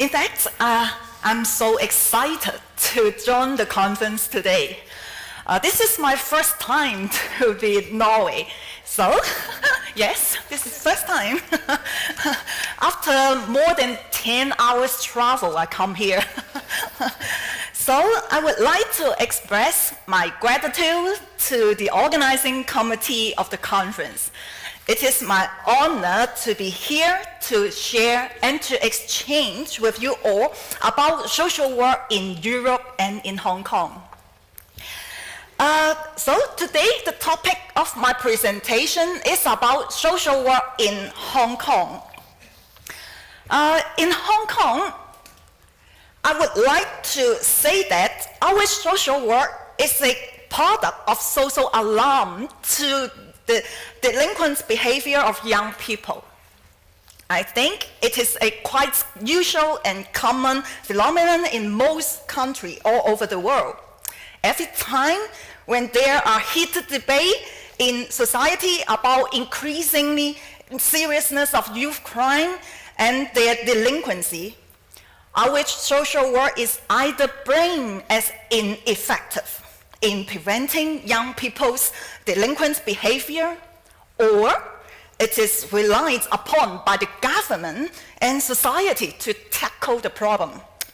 In fact, I'm so excited to join the conference today. This is my first time to be in Norway. So, yes, this is first time. After more than 10 hours travel, I come here. So I would like to express my gratitude to the organizing committee of the conference. It is my honor to be here to share and to exchange with you all about social work in Europe and in Hong Kong. So today the topic of my presentation is about social work in Hong Kong. In Hong Kong, I would like to say that our social work is a product of social alarm to the delinquent behavior of young people. I think it is a quite usual and common phenomenon in most countries all over the world. Every time when there are heated debate in society about increasingly seriousness of youth crime and their delinquency, our social work is either blamed as ineffective in preventing young people's delinquent behavior, or it is relied upon by the government and society to tackle the problem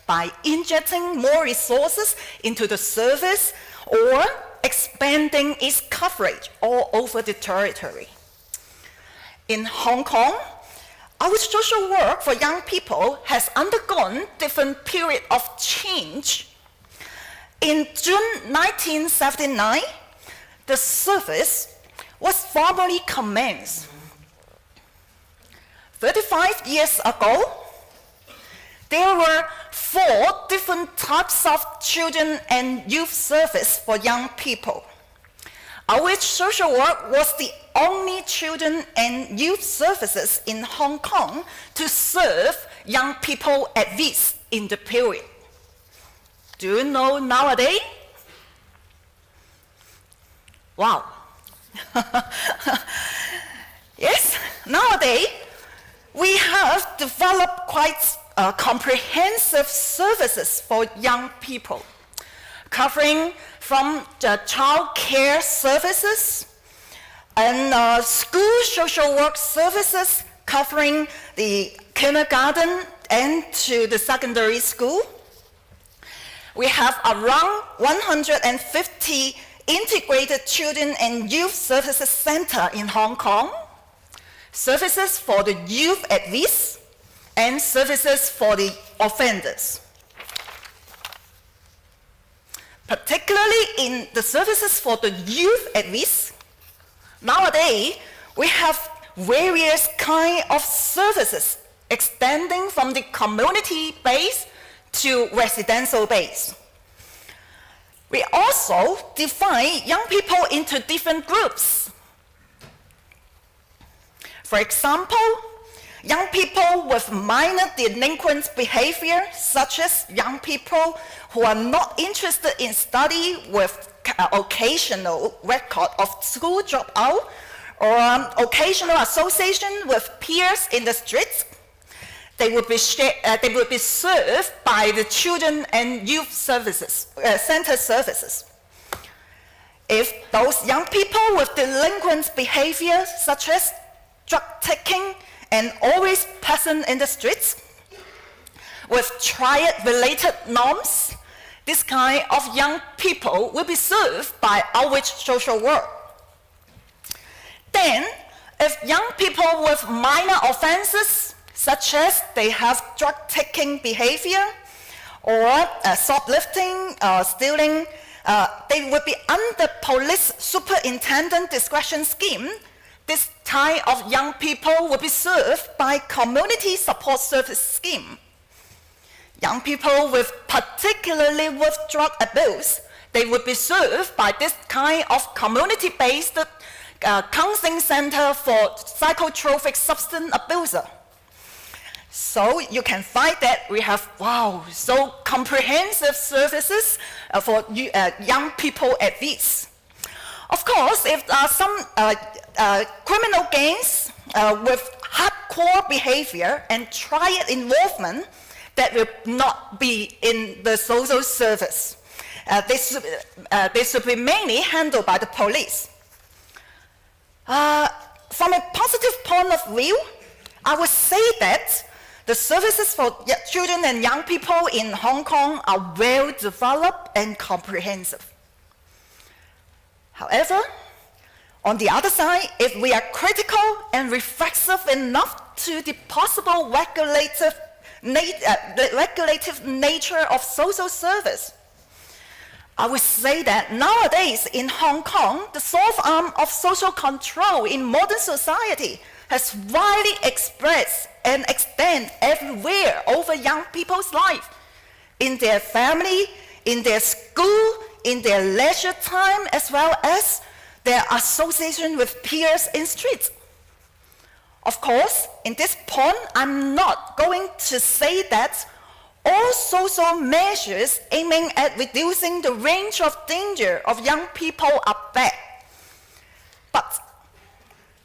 by injecting more resources into the service or expanding its coverage all over the territory. In Hong Kong, our social work for young people has undergone different periods of change. In June 1979, the service was formally commenced. 35 years ago, there were 4 different types of children and youth service for young people. Our social work was the only children and youth services in Hong Kong to serve young people at risk in the period. Do you know nowadays? Wow. Yes, nowadays we have developed quite comprehensive services for young people, covering from the child care services and school social work services, covering the kindergarten and to the secondary school. We have around 150 integrated children and youth services centers in Hong Kong, services for the youth at risk, and services for the offenders. Particularly in the services for the youth at risk, nowadays we have various kinds of services extending from the community-based to residential base. We also divide young people into different groups. For example, young people with minor delinquent behavior, such as young people who are not interested in study with occasional record of school dropout or occasional association with peers in the streets, they will be served by the children and youth services, center services. If those young people with delinquent behavior, such as drug taking and always present in the streets, with triad-related norms, this kind of young people will be served by outreach social work. Then, if young people with minor offenses, such as they have drug-taking behavior or shoplifting, stealing, they will be under police superintendent discretion scheme. This type of young people will be served by community support service scheme. Young people with particularly with drug abuse, they will be served by this kind of community-based counseling center for psychotropic substance abuser. So you can find that we have, so comprehensive services for young people at risk. Of course, if some criminal gangs with hardcore behavior and triad involvement, that will not be in the social service. They should be mainly handled by the police. From a positive point of view, I would say that the services for children and young people in Hong Kong are well developed and comprehensive. However, on the other side, if we are critical and reflexive enough to the possible regulative nature of social service, I would say that nowadays in Hong Kong, the soft arm of social control in modern society has widely expressed and extended everywhere over young people's life, in their family, in their school, in their leisure time, as well as their association with peers in streets. Of course, in this point, I'm not going to say that all social measures aiming at reducing the range of danger of young people are bad. But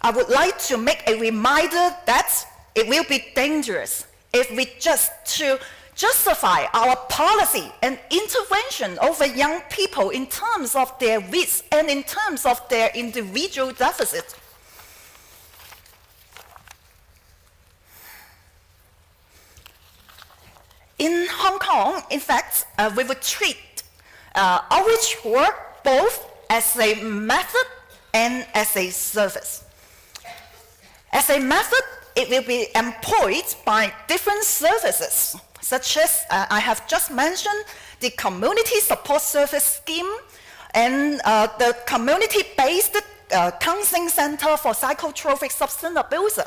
I would like to make a reminder that it will be dangerous if we justify our policy and intervention over young people in terms of their risks and in terms of their individual deficits. In Hong Kong, in fact, we would treat outreach work both as a method and as a service. As a method, it will be employed by different services, such as I have just mentioned, the Community Support Service Scheme and the community-based counseling center for psychotropic substance abuser.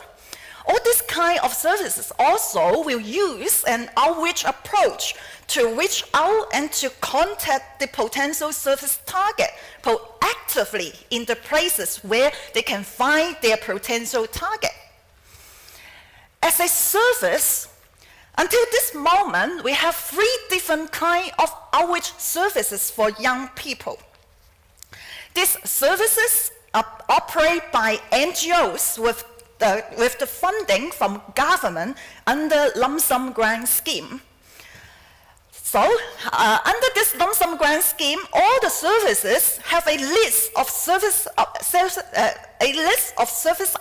All these kind of services also will use an outreach approach to reach out and to contact the potential service target proactively in the places where they can find their potential target. As a service, until this moment, we have 3 different kinds of outreach services for young people. These services operate by NGOs with the funding from government under lump sum grant scheme. So, under this lump sum grant scheme, all the services have a list of service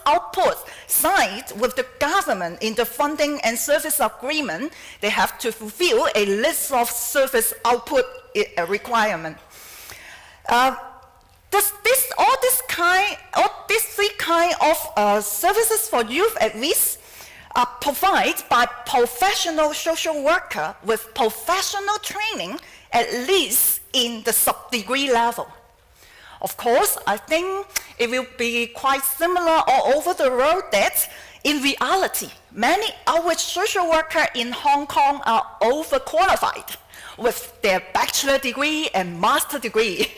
outputs signed with the government in the funding and service agreement. They have to fulfill a list of service output requirement. These 3 kinds of services for youth at risk are provided by professional social worker with professional training, at least in the sub-degree level. Of course, I think it will be quite similar all over the world that, in reality, many outreach social workers in Hong Kong are overqualified with their bachelor degree and master degree.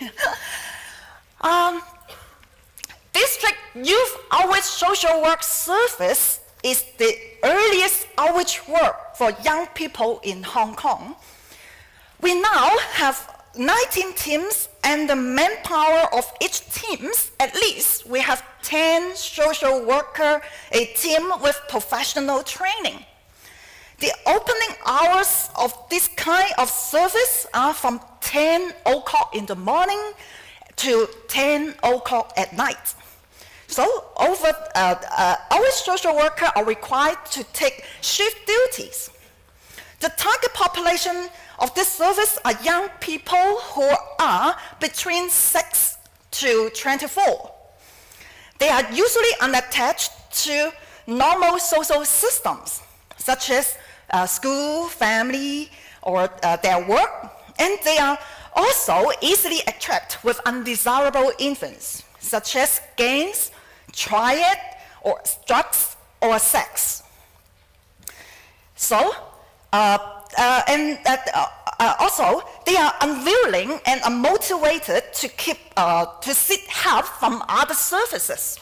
District Youth Outreach Social Work Service is the earliest outreach work for young people in Hong Kong. We now have 19 teams, and the manpower of each team, at least we have 10 social workers, a team with professional training. The opening hours of this kind of service are from 10 o'clock in the morning to 10 o'clock at night. So, our social workers are required to take shift duties. The target population of this service are young people who are between 6 to 24. They are usually unattached to normal social systems, such as school, family, or their work, and they are also easily attracted with undesirable influence, such as gangs, triad, or drugs, or sex. So, also, they are unwilling and unmotivated to seek help from other services.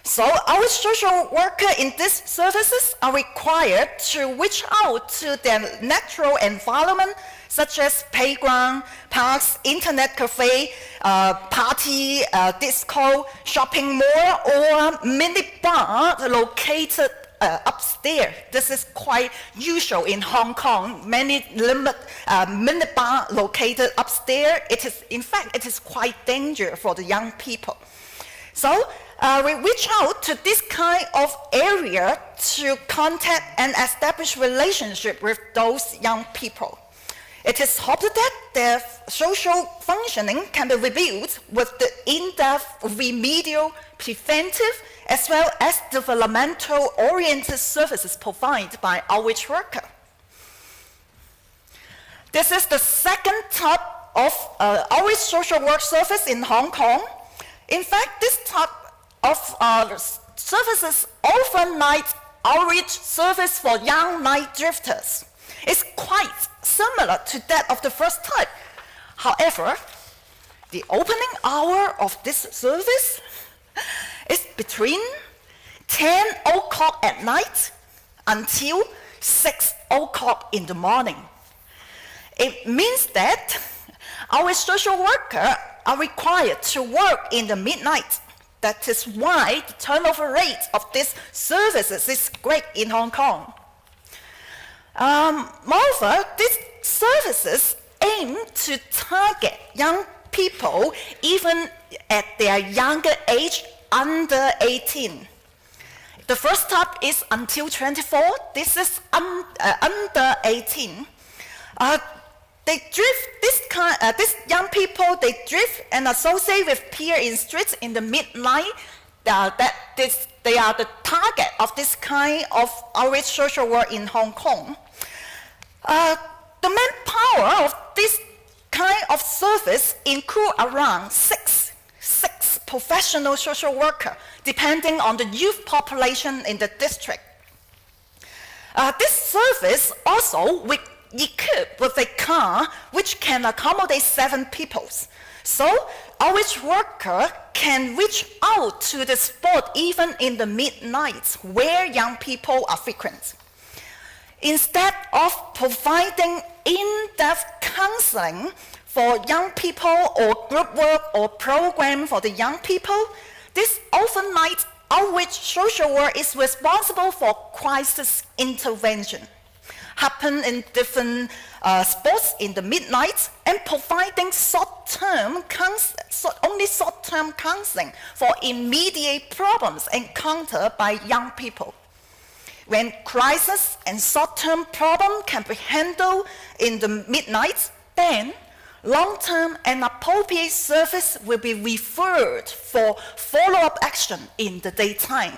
So our social workers in these services are required to reach out to their natural environment, such as playground, parks, internet cafe, party, disco, shopping mall, or mini bar located upstairs. This is quite usual in Hong Kong. Many minibar located upstairs. In fact, it is quite dangerous for the young people. So we reach out to this kind of area to contact and establish relationship with those young people. It is hoped that their social functioning can be reviewed with the in-depth remedial, preventive, as well as developmental-oriented services provided by outreach worker. This is the second type of outreach social work service in Hong Kong. In fact, this type of services, overnight outreach service for young night drifters, is quite similar to that of the first type. However, the opening hour of this service is between 10 o'clock at night until 6 o'clock in the morning. It means that our social workers are required to work in the midnight. That is why the turnover rate of these services is great in Hong Kong. Moreover, these services aim to target young people even at their younger age, under 18. The first type is until 24. This is under 18. These young people, they drift and associate with peers in streets in the midnight. They are the target of this kind of outreach social work in Hong Kong. The manpower of this kind of service include around six professional social workers, depending on the youth population in the district. This service also equipped with a car which can accommodate 7 people. So outreach worker can reach out to the spot even in the midnight where young people are frequent. Instead of providing in-depth counseling for young people or group work or program for the young people, this overnight outreach social work is responsible for crisis intervention, happen in different spots in the midnight, and providing only short-term counseling for immediate problems encountered by young people. When crisis and short-term problem can be handled in the midnight, then long-term and appropriate service will be referred for follow-up action in the daytime.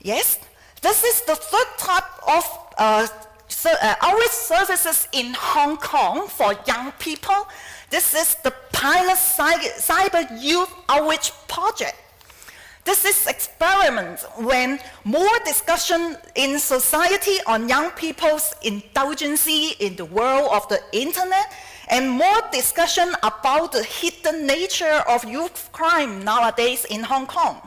Yes, this is the third type of outreach services in Hong Kong for young people. This is the pilot cyber youth outreach project. This is experiment when more discussion in society on young people's indulgence in the world of the internet and more discussion about the hidden nature of youth crime nowadays in Hong Kong.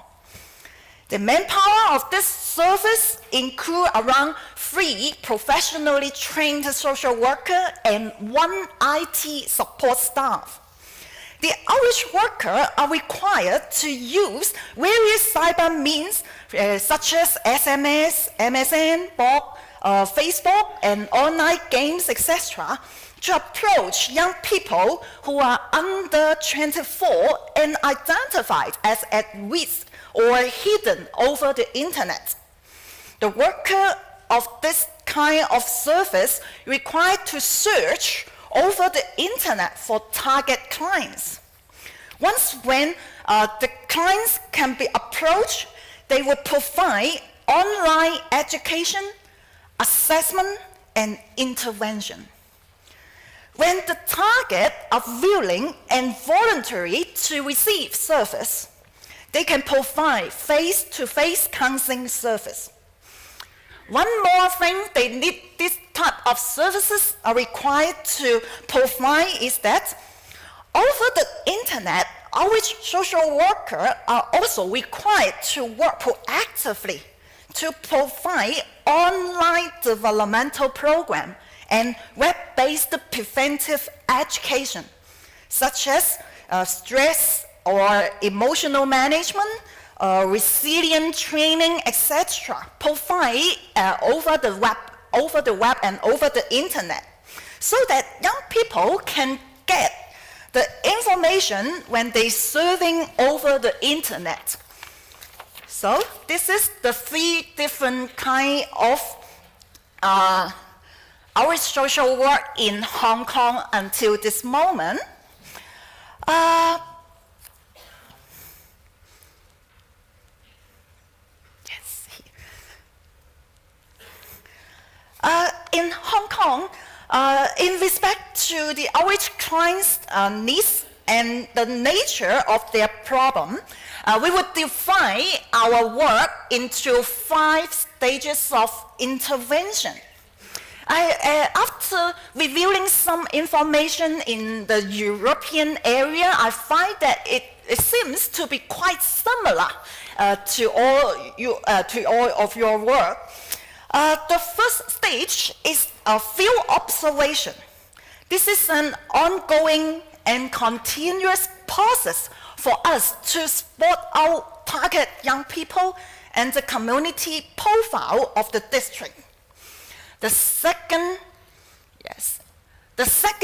The manpower of this service include around 3 professionally trained social workers and 1 IT support staff. The outreach workers are required to use various cyber means such as SMS, MSN, blog, Facebook, and online games, etc., to approach young people who are under 24 and identified as at risk or hidden over the internet. The worker of this kind of service required to search over the internet for target clients. Once when the clients can be approached, they will provide online education, assessment, and intervention. When the target are willing and voluntary to receive service, they can provide face-to-face counseling service. One more thing they need this type of services are required to provide is that over the internet, outreach social workers are also required to work proactively to provide online developmental program and web-based preventive education, such as stress or emotional management, resilient training, etc., provide over the web and over the internet, so that young people can get the information when they're surfing over the internet. So this is the 3 different kind of our social work in Hong Kong until this moment. In Hong Kong, in respect to the outreach clients' needs and the nature of their problem, we would define our work into 5 stages of intervention. After reviewing some information in the European area, I find that it seems to be quite similar to all of your work. The first stage is a field observation. This is an ongoing and continuous process for us to spot out target young people and the community profile of the district. The second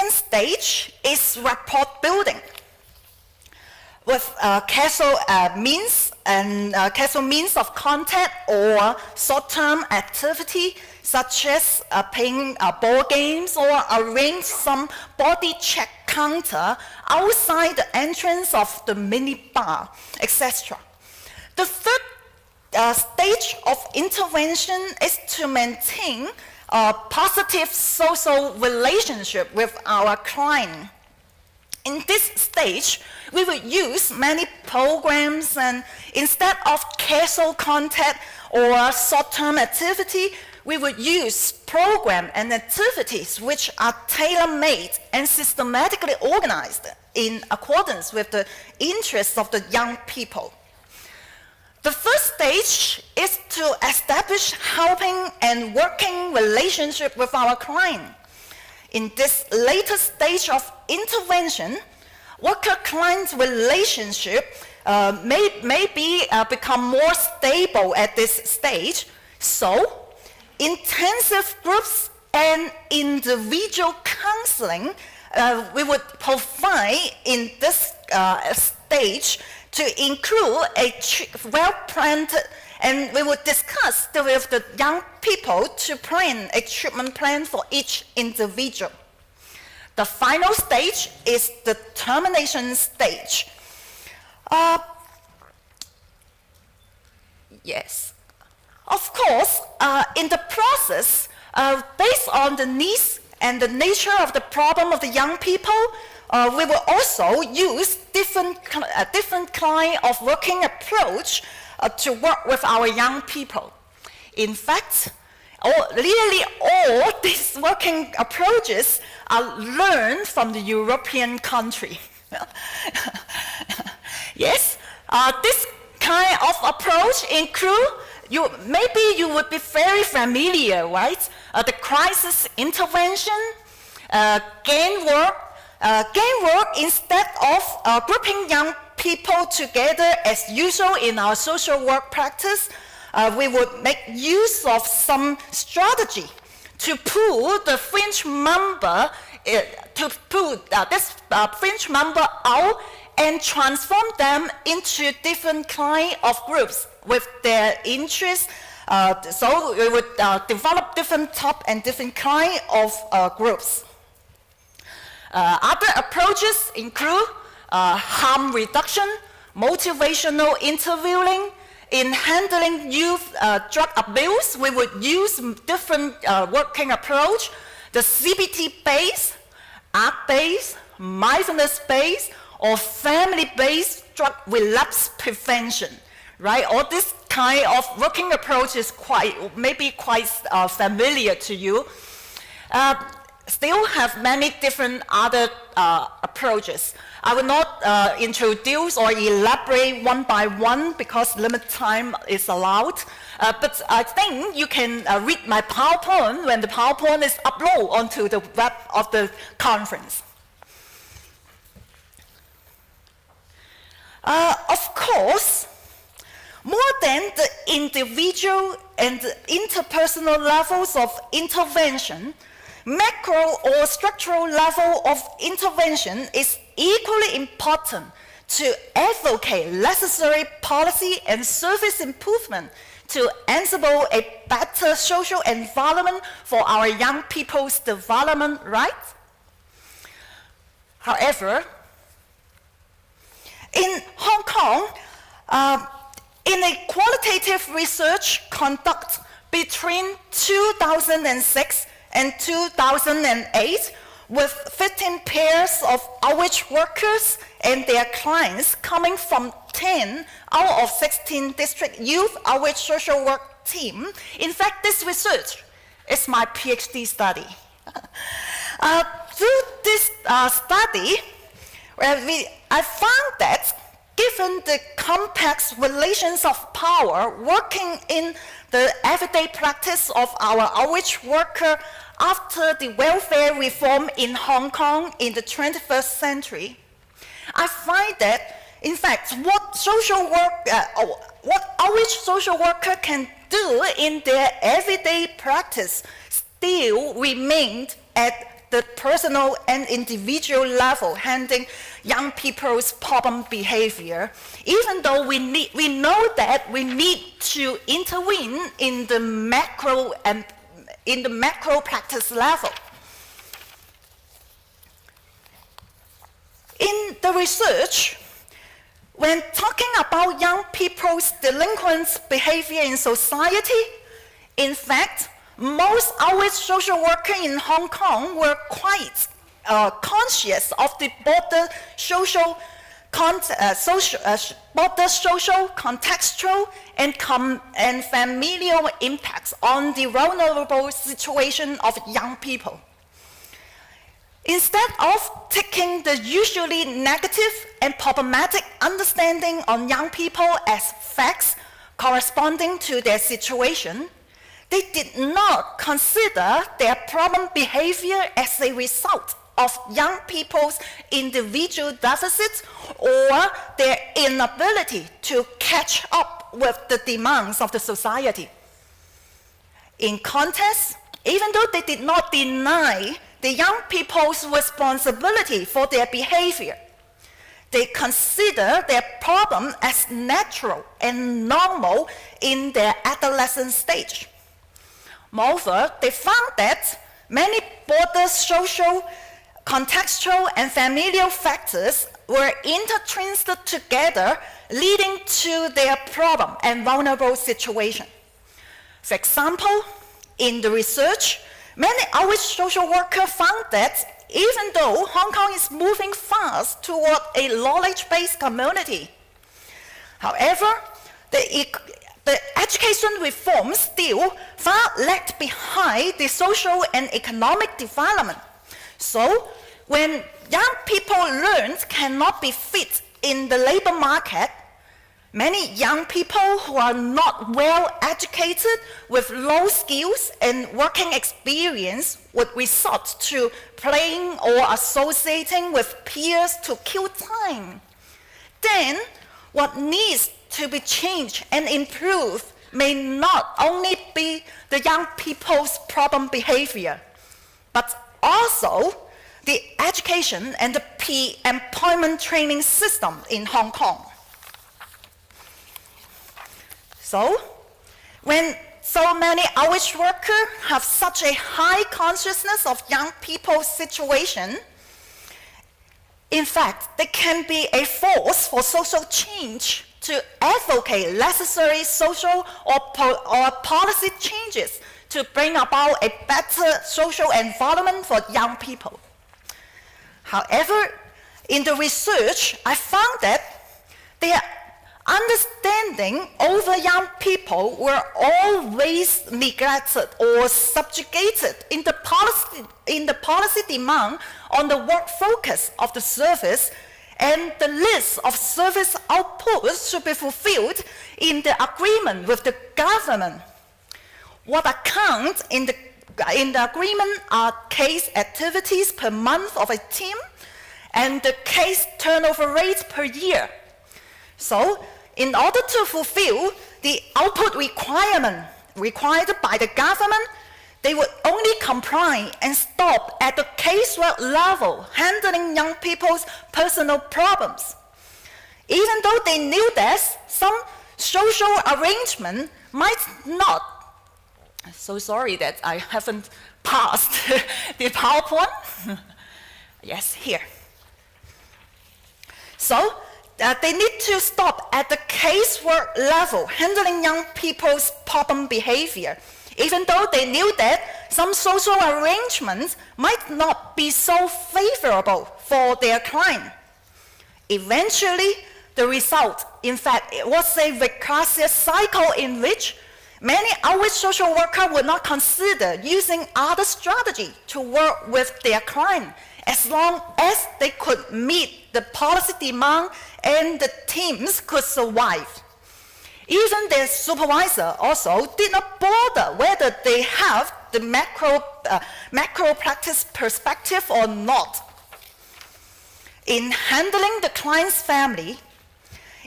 stage is rapport building. With casual means of contact or short-term activity, such as playing board games or arrange some body check counter outside the entrance of the mini bar, etc. The third stage of intervention is to maintain a positive social relationship with our client. In this stage, we would use many programs, and instead of casual contact or short-term activity, we would use programs and activities which are tailor-made and systematically organized in accordance with the interests of the young people. The first stage is to establish helping and working relationship with our client. In this later stage of intervention, worker-client relationship may become more stable at this stage. So, intensive groups and individual counseling we would provide in this stage to include a well-planned, and we would discuss with the young people to plan a treatment plan for each individual. The final stage is the termination stage. Yes. Of course, in the process, based on the needs and the nature of the problem of the young people, we will also use different kind of working approach to work with our young people. In fact, nearly all these working approaches are learned from the European country. Yes, this kind of approach include, maybe you would be very familiar, right? The crisis intervention, gain work. Gain work, instead of grouping young people together as usual in our social work practice, we would make use of some strategy to pull the fringe member, fringe member out and transform them into different kind of groups with their interests. So we would develop different type and different kind of groups. Other approaches include harm reduction, motivational interviewing. In handling youth drug abuse, we would use different working approach, the CBT-based, art-based, mindfulness-based, or family-based drug relapse prevention, right? All this kind of working approach is maybe quite familiar to you. Still have many different other approaches. I will not introduce or elaborate one by one because limited time is allowed. But I think you can read my PowerPoint when the PowerPoint is uploaded onto the web of the conference. Of course, More than the individual and interpersonal levels of intervention, macro or structural level of intervention is equally important to advocate necessary policy and service improvement to enable a better social environment for our young people's development, right? However, in Hong Kong, in a qualitative research conducted between 2006 and 2008, with 15 pairs of outreach workers and their clients coming from 10 out of 16 district youth outreach social work team. In fact, this research is my PhD study. Through this study, I found that given the complex relations of power working in the everyday practice of our outreach worker after the welfare reform in Hong Kong in the 21st century, I find that, in fact, what outreach social worker can do in their everyday practice still remained at the personal and individual level, handling young people's problem behavior, even though we know that we need to intervene in the macro practice level. In the research, when talking about young people's delinquent behavior in society, in fact, most outreach social workers in Hong Kong were quite conscious of the broader social, contextual, and familial impacts on the vulnerable situation of young people. Instead of taking the usually negative and problematic understanding on young people as facts corresponding to their situation, they did not consider their problem behavior as a result of young people's individual deficits or their inability to catch up with the demands of the society. In contrast, even though they did not deny the young people's responsibility for their behavior, they consider their problem as natural and normal in their adolescent stage. Moreover, they found that many broader social, contextual, and familial factors were intertwined together, leading to their problem and vulnerable situation. For example, in the research, many outreach social workers found that even though Hong Kong is moving fast toward a knowledge-based community, however, the education reform still far lagged behind the social and economic development. So, when young people learned cannot be fit in the labor market, many young people who are not well educated with low skills and working experience would resort to playing or associating with peers to kill time. Then, what needs to be changed and improved may not only be the young people's problem behavior, but also the education and the pre-employment training system in Hong Kong. So, when so many outreach workers have such a high consciousness of young people's situation, in fact, they can be a force for social change to advocate necessary social or policy changes to bring about a better social environment for young people. However, in the research, I found that their understanding over young people were always neglected or subjugated in the policy demand on the work focus of the service, and the list of service outputs should be fulfilled in the agreement with the government. What accounts in the agreement are case activities per month of a team and the case turnover rate per year. So, in order to fulfill the output requirement required by the government, they would only comply and stop at the casework level, handling young people's personal problems. Even though they knew that some social arrangement might not. So sorry that I haven't passed the PowerPoint. Yes, here. So they need to stop at the casework level, handling young people's problem behavior, even though they knew that some social arrangements might not be so favorable for their client. Eventually, the result, in fact, it was a recursive cycle in which many outreach social workers would not consider using other strategy to work with their client as long as they could meet the policy demand and the teams could survive. Even their supervisor also did not bother whether they have the macro practice perspective or not. In handling the client's family,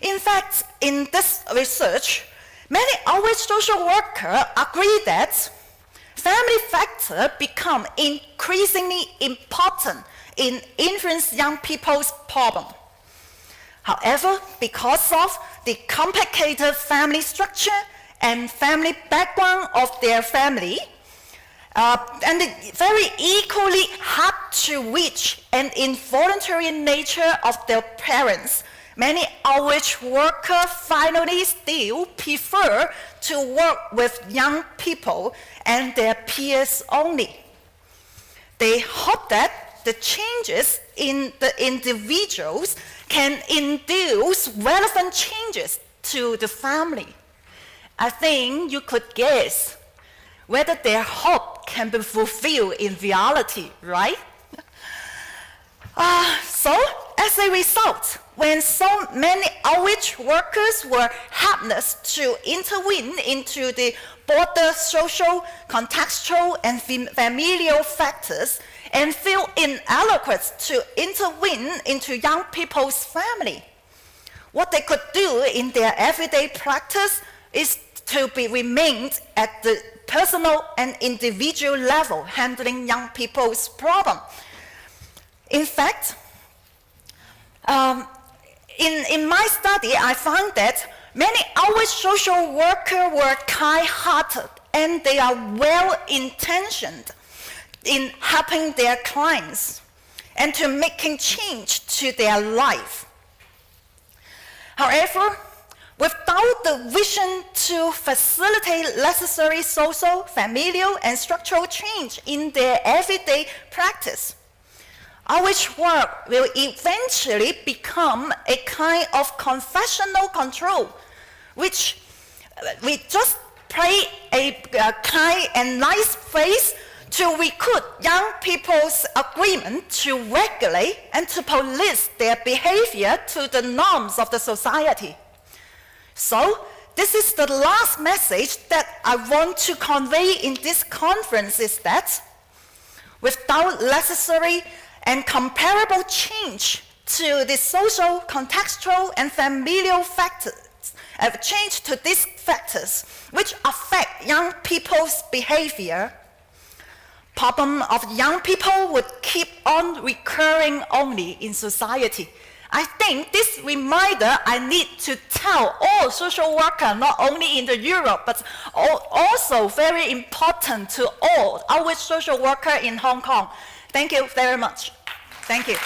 in fact, in this research, many outreach social workers agree that family factors become increasingly important in influencing young people's problem. However, because of the complicated family structure and family background of their family, and the very equally hard to reach and involuntary nature of their parents, many outreach workers finally still prefer to work with young people and their peers only. They hope that the changes in the individuals can induce relevant changes to the family. I think you could guess whether their hope can be fulfilled in reality, right? So, as a result, when so many outreach workers were helpless to intervene into the broader social, contextual, and familial factors, and feel inadequate to intervene into young people's family, what they could do in their everyday practice is to remain at the personal and individual level, handling young people's problem. In fact, in my study, I found that many outreach social workers were kind-hearted and they are well-intentioned in helping their clients and to making change to their life. However, without the vision to facilitate necessary social, familial, and structural change in their everyday practice, outreach work will eventually become a kind of confessional control, which we just play a kind and nice face to recruit young people's agreement to regulate and to police their behavior to the norms of the society. So, this is the last message that I want to convey in this conference is that without necessary and comparable change to the social, contextual, and familial factors, change to these factors which affect young people's behavior, problem of young people would keep on recurring only in society. I think this reminder I need to tell all social workers, not only in the Europe, but also very important to all outreach social workers in Hong Kong. Thank you very much. Thank you.